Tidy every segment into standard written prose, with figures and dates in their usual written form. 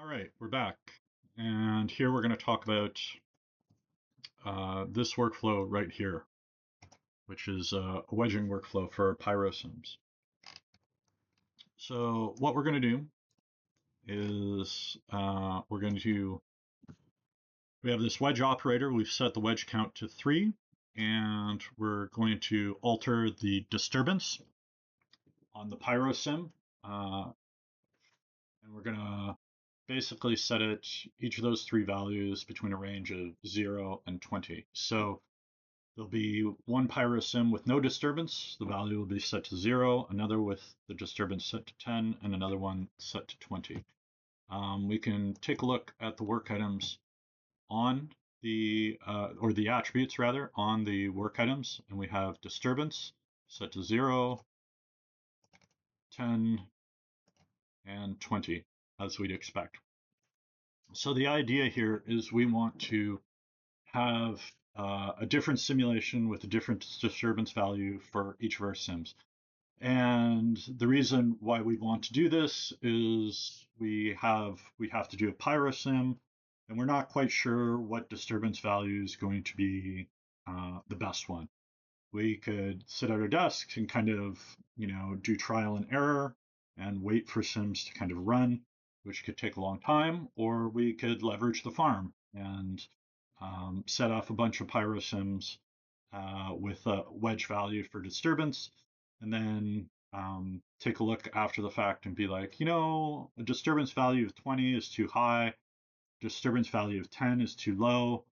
All right, we're back. And here we're going to talk about this workflow right here, which is a wedging workflow for pyrosims. So what we're going to do is we have this wedge operator. We've set the wedge count to 3, and we're going to alter the disturbance on the pyrosim. And we're going to basically set each of those 3 values between a range of 0 and 20. So there'll be one pyrosim with no disturbance. The value will be set to 0, another with the disturbance set to 10, and another one set to 20. We can take a look at the work items on or the attributes rather, on the work items, and we have disturbance set to 0, 10, and 20, as we'd expect. So the idea here is we want to have a different simulation with a different disturbance value for each of our sims. And the reason why we want to do this is we have to do a pyrosim, and we're not quite sure what disturbance value is going to be the best one. We could sit at our desk and kind of, do trial and error and wait for sims to kind of run, which could take a long time, or we could leverage the farm and set off a bunch of pyrosims with a wedge value for disturbance, and then take a look after the fact and be like, a disturbance value of 20 is too high, disturbance value of 10 is too low.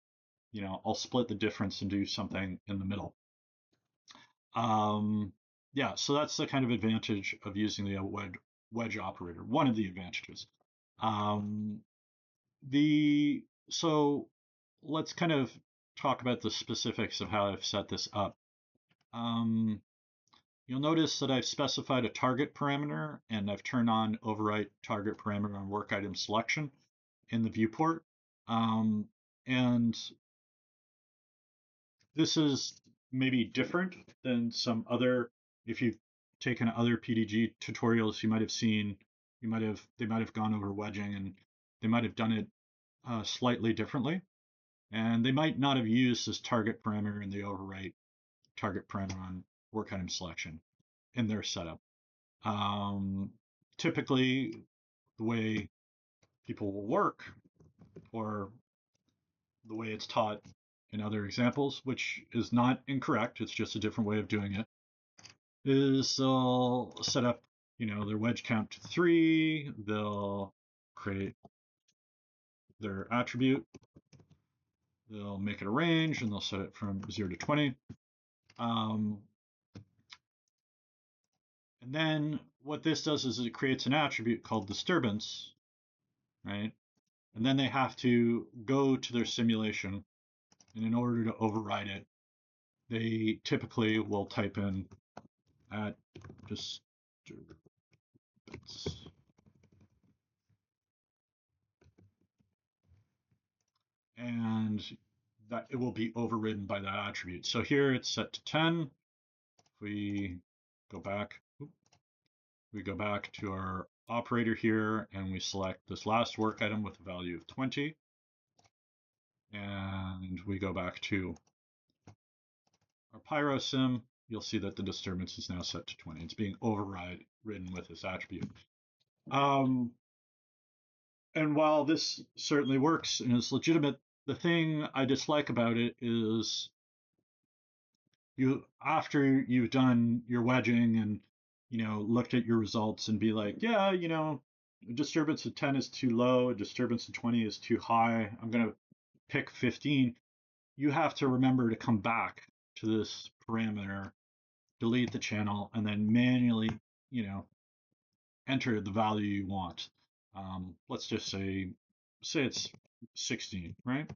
I'll split the difference and do something in the middle. Yeah, so that's the kind of advantage of using the wedge operator. One of the advantages. So let's kind of talk about the specifics of how I've set this up. You'll notice that I've specified a target parameter, and I've turned on overwrite target parameter on work item selection in the viewport. And this is maybe different than some other, if you've taken other PDG tutorials, you might have seen, they might have gone over wedging, and they might have done it slightly differently. And they might not have used this target parameter in the overwrite target parameter on work item selection in their setup. Typically, the way people will work, or the way it's taught in other examples, which is not incorrect, it's just a different way of doing it, is they'll set up, their wedge count to 3, they'll create their attribute, they'll make it a range, and they'll set it from 0 to 20. And then what this does is it creates an attribute called disturbance, right? And then they have to go to their simulation, and in order to override it, they typically will type in at disturbance. And that it will be overridden by that attribute. So here it's set to 10. If we go back, to our operator here, and we select this last work item with a value of 20. And we go back to our pyrosim, you'll see that the disturbance is now set to 20. It's being overridden with this attribute. And while this certainly works and is legitimate, the thing I dislike about it is after you've done your wedging and looked at your results and be like, yeah, a disturbance of 10 is too low, a disturbance of 20 is too high, I'm going to pick 15. You have to remember to come back to this parameter, delete the channel, and then manually, enter the value you want. Let's just say it's 16, right?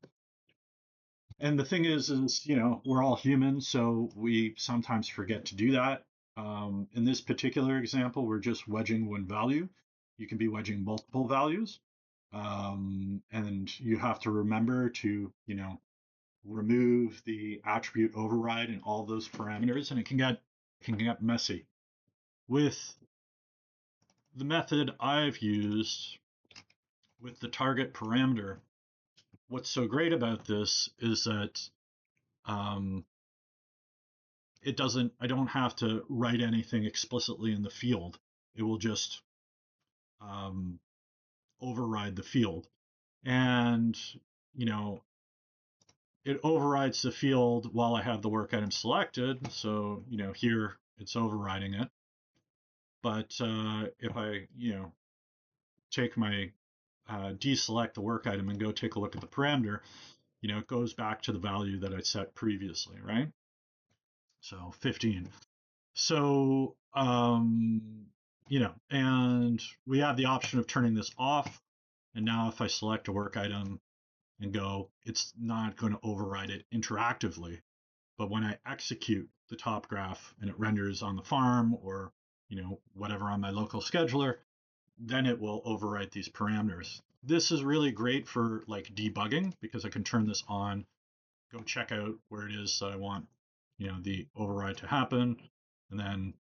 And the thing is, we're all human, so we sometimes forget to do that. In this particular example, we're just wedging one value. You can be wedging multiple values. And you have to remember to, remove the attribute override and all those parameters, and it can get messy. With the method I've used, with the target parameter, what's so great about this is that um, I don't have to write anything explicitly in the field. It will just um, override the field. And, you know, it overrides the field while I have the work item selected. So, here it's overriding it. But if I, take my deselect the work item and go take a look at the parameter, it goes back to the value that I set previously, right? So 15. So, and we have the option of turning this off. And now if I select a work item and go, it's not going to override it interactively. But when I execute the top graph and it renders on the farm or, whatever on my local scheduler, then it will overwrite these parameters. This is really great for like debugging because I can turn this on, go check out where it is that I want, the override to happen, and then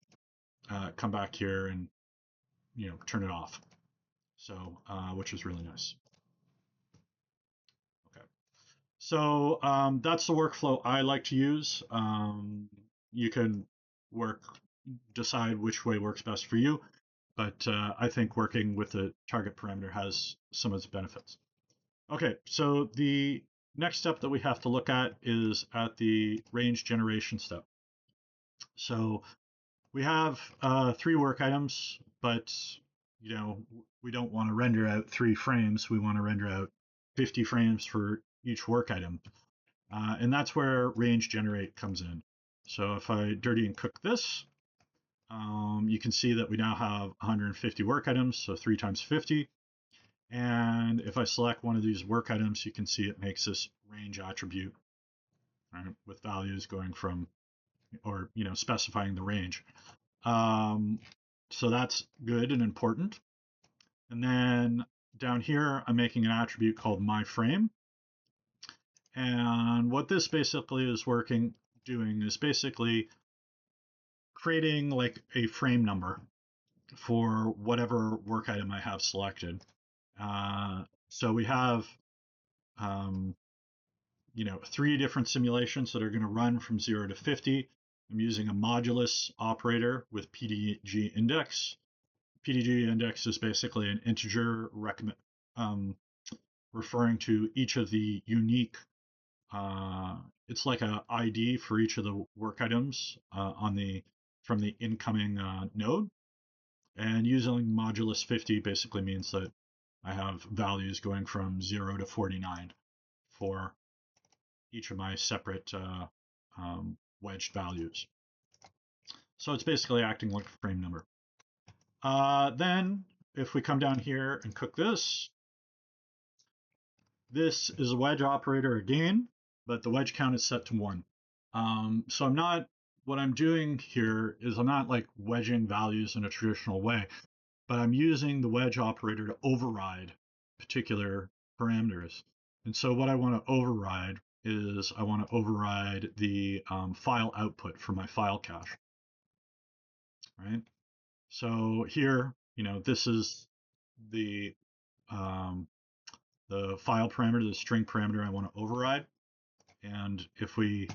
come back here and, turn it off. So, which is really nice. Okay. So that's the workflow I like to use. You can decide which way works best for you, but I think working with the target parameter has some of its benefits. Okay, so the next step that we have to look at is at the range generation step. So we have 3 work items, but we don't want to render out 3 frames. We want to render out 50 frames for each work item. And that's where range generate comes in. So if I dirty and cook this, you can see that we now have 150 work items, so 3 times 50. And if I select one of these work items, you can see it makes this range attribute, right, with values going from, or, specifying the range. So that's good and important. And then down here, I'm making an attribute called myFrame. And what this basically is doing is basically creating like a frame number for whatever work item I have selected. So we have, um, 3 different simulations that are going to run from 0 to 50. I'm using a modulus operator with PDG index. PDG index is basically an integer referring to each of the unique, it's like a ID for each of the work items from the incoming node. And using modulus 50 basically means that I have values going from 0 to 49 for each of my separate wedged values. So it's basically acting like a frame number. Then if we come down here and cook this, this is a wedge operator again, but the wedge count is set to 1. So what I'm doing here is I'm not like wedging values in a traditional way, but I'm using the wedge operator to override particular parameters. And so what I want to override is I want to override the file output for my file cache, right? So here, this is the file parameter, the string parameter I want to override. And if we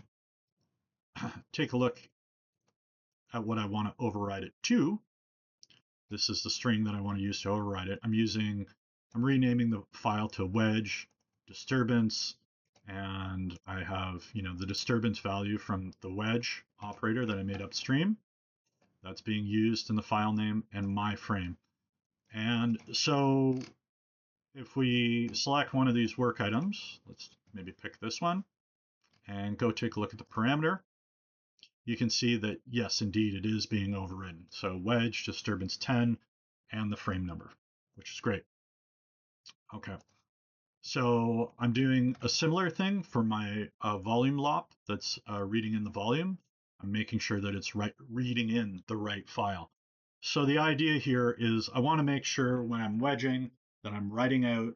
take a look at what I want to override it to, this is the string that I want to use to override it. I'm renaming the file to wedge disturbance, and I have, the disturbance value from the wedge operator that I made upstream. That's being used in the file name and my frame. And so if we select one of these work items, let's maybe pick this one and go take a look at the parameter, you can see that, yes, indeed, it is being overridden. So wedge, disturbance 10, and the frame number, which is great. Okay. So I'm doing a similar thing for my volume lop that's reading in the volume. I'm making sure that it's reading in the right file. So the idea here is I want to make sure when I'm wedging that I'm writing out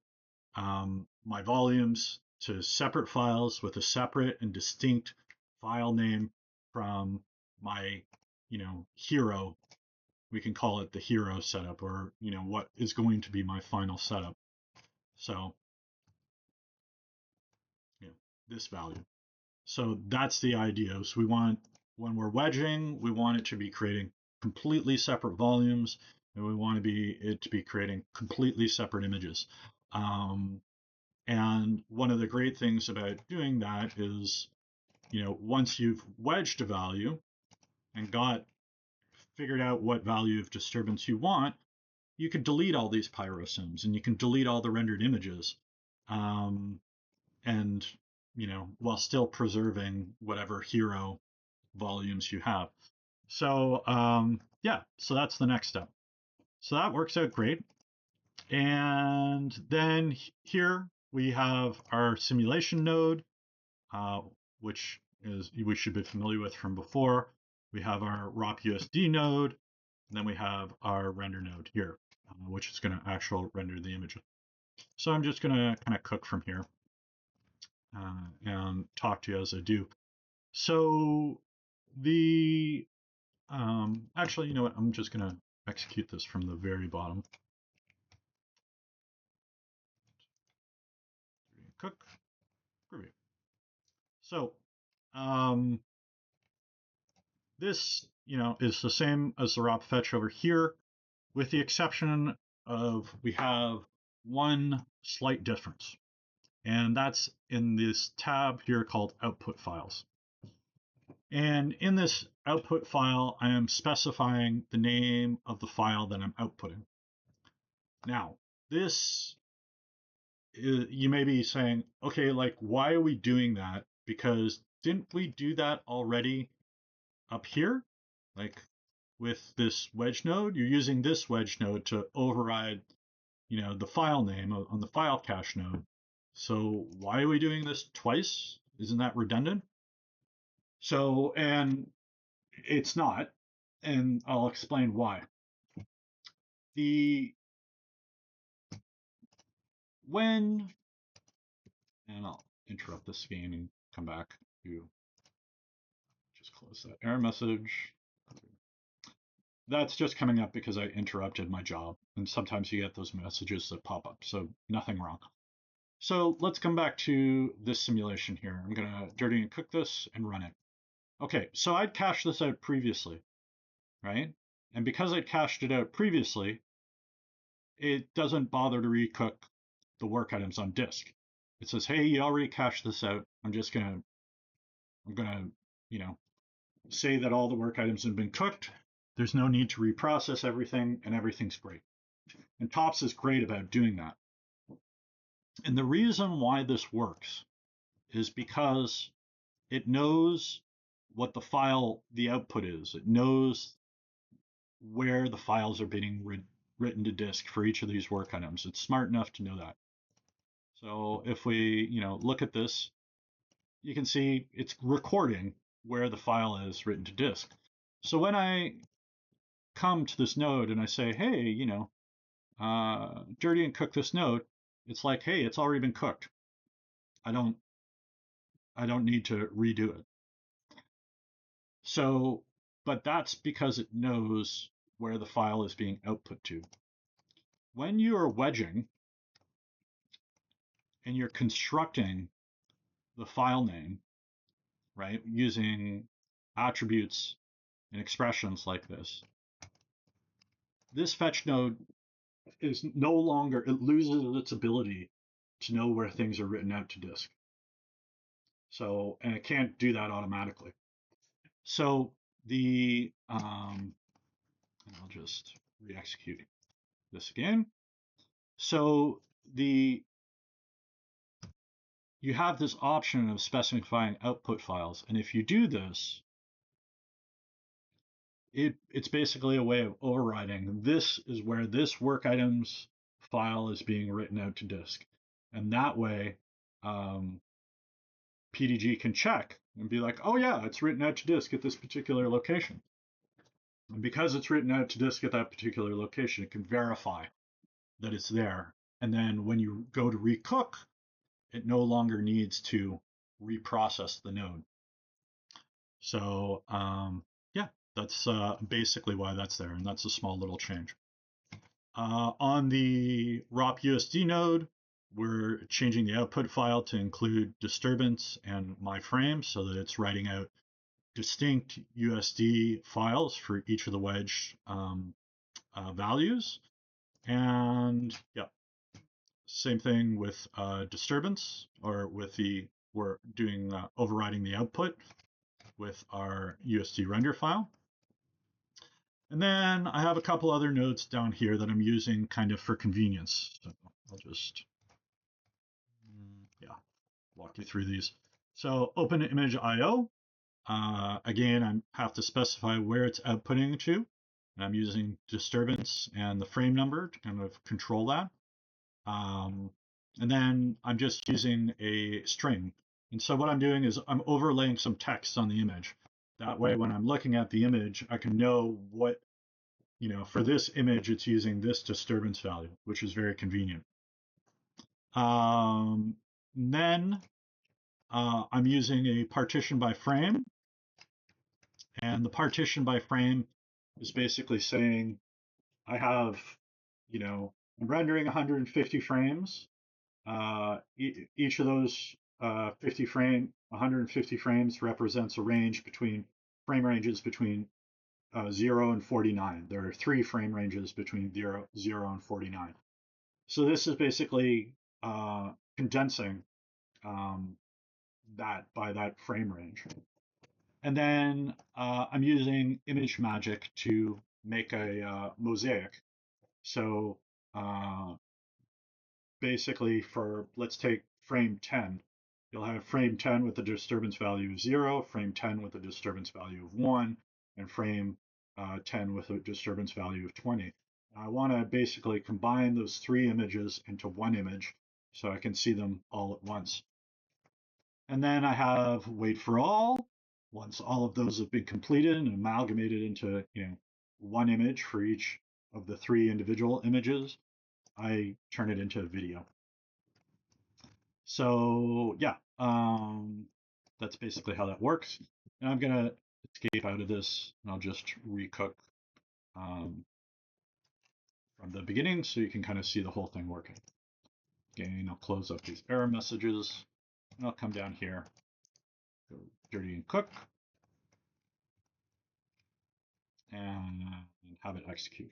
my volumes to separate files with a separate and distinct file name from my, hero. We can call it the hero setup, or, what is going to be my final setup. So, this value. So that's the idea. So we want, when we're wedging, we want it to be creating completely separate volumes, and we want it to be creating completely separate images. And one of the great things about doing that is, once you've wedged a value and figured out what value of disturbance you want, you can delete all these pyrosims and you can delete all the rendered images. And while still preserving whatever hero volumes you have. So yeah, so that's the next step. So that works out great. And then here we have our simulation node, which we should be familiar with from before. We have our ROP-USD node, and then we have our render node here, which is going to actually render the image. So I'm just going to kind of cook from here and talk to you as I do. So the actually, you know what? I'm just going to execute this from the very bottom. Cook. Groovy. So this, is the same as the ROP fetch over here, with the exception of we have one slight difference. And that's in this tab here called output files. And in this output file, I am specifying the name of the file that I'm outputting. Now, this is, you may be saying, okay, like, why are we doing that? Because didn't we do that already up here? Like with this wedge node, you're using this wedge node to override, the file name on the file cache node. So why are we doing this twice? Isn't that redundant? So, and it's not, and I'll explain why. And I'll interrupt this game and come back to just close that error message. That's just coming up because I interrupted my job, and sometimes you get those messages that pop up, so nothing wrong. So let's come back to this simulation here. I'm going to dirty and cook this and run it. Okay, so I'd cached this out previously, right? And because I'd cached it out previously, it doesn't bother to recook the work items on disk. It says, hey, you already cached this out. I'm gonna, say that all the work items have been cooked. There's no need to reprocess everything, and everything's great. And TOPS is great about doing that. And the reason why this works is because it knows what the output is. It knows where the files are being written to disk for each of these work items. It's smart enough to know that. So if we, look at this, you can see it's recording where the file is written to disk. So when I come to this node and I say, hey, dirty and cook this node, it's like, hey, it's already been cooked. I don't need to redo it. So, but that's because it knows where the file is being output to. When you are wedging and you're constructing the file name, right, using attributes and expressions like this, this fetch node is no longer, it loses its ability to know where things are written out to disk. So, and it can't do that automatically. So and I'll just re-execute this again. So you have this option of specifying output files. And if you do this, it's basically a way of overriding. This is where this work items file is being written out to disk. And that way, PDG can check and be like, oh yeah, it's written out to disk at this particular location. And because it's written out to disk at that particular location, it can verify that it's there. And then when you go to recook, it no longer needs to reprocess the node. So yeah, that's basically why that's there. And that's a small little change. On the ROP-USD node, we're changing the output file to include disturbance and my frame so that it's writing out distinct USD files for each of the wedge values. And yeah, same thing with disturbance, or with we're doing overriding the output with our USD render file. And then I have a couple other nodes down here that I'm using kind of for convenience. So I'll just, yeah, walk you through these. So open image IO. Again, I have to specify where it's outputting to. And I'm using disturbance and the frame number to kind of control that. And then I'm just using a string. And so what I'm doing is I'm overlaying some text on the image. That way, when I'm looking at the image, I can know what, for this image, it's using this disturbance value, which is very convenient. Then I'm using a partition by frame. And the partition by frame is basically saying I have, I'm rendering 150 frames. Each of those 150 frames represents a range between frame ranges between 0 and 49. There are 3 frame ranges between 0 and 49. So this is basically condensing that by that frame range. And then I'm using image magic to make a mosaic. So basically let's take frame 10. You'll have frame 10 with a disturbance value of 0, frame 10 with a disturbance value of 1, and frame 10 with a disturbance value of 20. I want to basically combine those 3 images into one image so I can see them all at once. And then I have wait for all. Once all of those have been completed and amalgamated into one image for each of the 3 individual images, I turn it into a video. So yeah, that's basically how that works. And I'm gonna escape out of this and I'll just recook from the beginning so you can kind of see the whole thing working. Again, I'll close up these error messages and I'll come down here, go dirty and cook, and have it execute.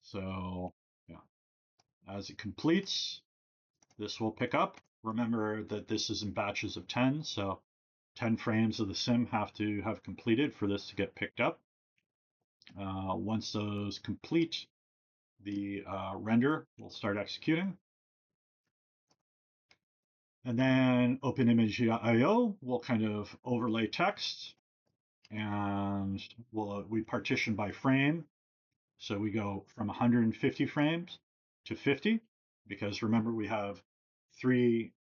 So yeah, as it completes, this will pick up. Remember that this is in batches of 10, so 10 frames of the sim have to have completed for this to get picked up. Once those complete, the render will start executing. And then OpenImage.io will kind of overlay text, and we partition by frame. So we go from 150 frames to 50, because remember we have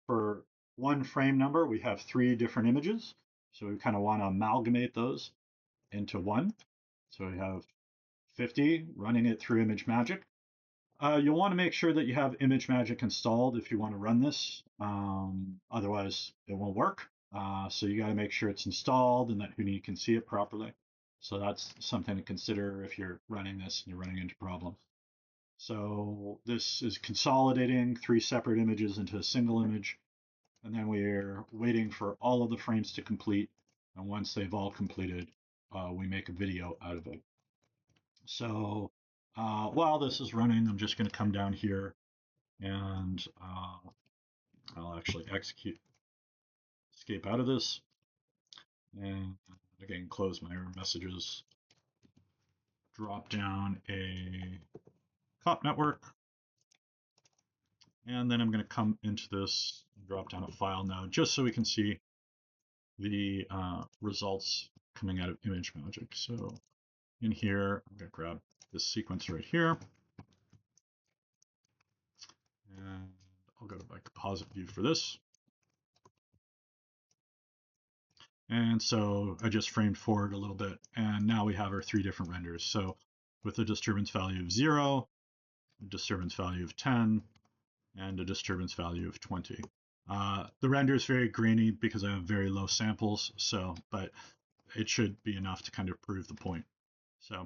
for one frame number, we have 3 different images. So we kind of want to amalgamate those into one. So we have 50, running it through ImageMagick. You'll want to make sure that you have ImageMagick installed if you want to run this. Otherwise, it won't work. So you got to make sure it's installed and that Houdini can see it properly. So that's something to consider if you're running this and you're running into problems. So this is consolidating 3 separate images into a single image. And then we're waiting for all of the frames to complete. And once they've all completed, we make a video out of it. So while this is running, I'm just going to come down here and I'll actually escape out of this. And again, close my error messages, drop down a cop network. And then I'm going to come into this and drop down a file node just so we can see the results coming out of ImageMagick. So in here, I'm going to grab this sequence right here. And I'll go to my composite view for this. And so I just framed forward a little bit, and now we have our 3 different renders. So with a disturbance value of 0, a disturbance value of 10, and a disturbance value of 20. The render is very grainy because I have very low samples, but it should be enough to kind of prove the point. So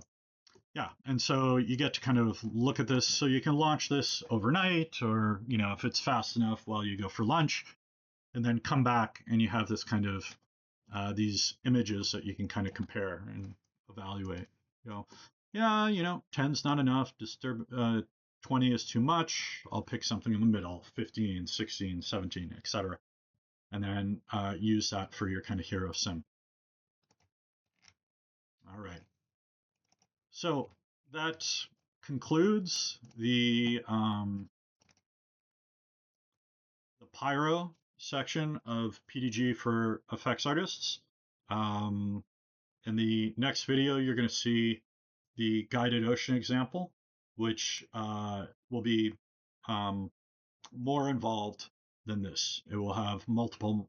Yeah, and so you get to kind of look at this. So you can launch this overnight, or if it's fast enough, while you go for lunch, and then come back and you have this kind of these images that you can kind of compare and evaluate. Yeah, 10's not enough. 20 is too much. I'll pick something in the middle, 15, 16, 17, etc. And then use that for your kind of hero sim. All right. So that concludes the Pyro section of PDG for effects artists. Um, in the next video, you're going to see the guided ocean example, which will be more involved than this. It will have multiple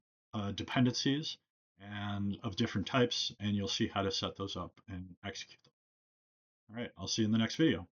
dependencies and of different types, and you'll see how to set those up and execute them. All right, I'll see you in the next video.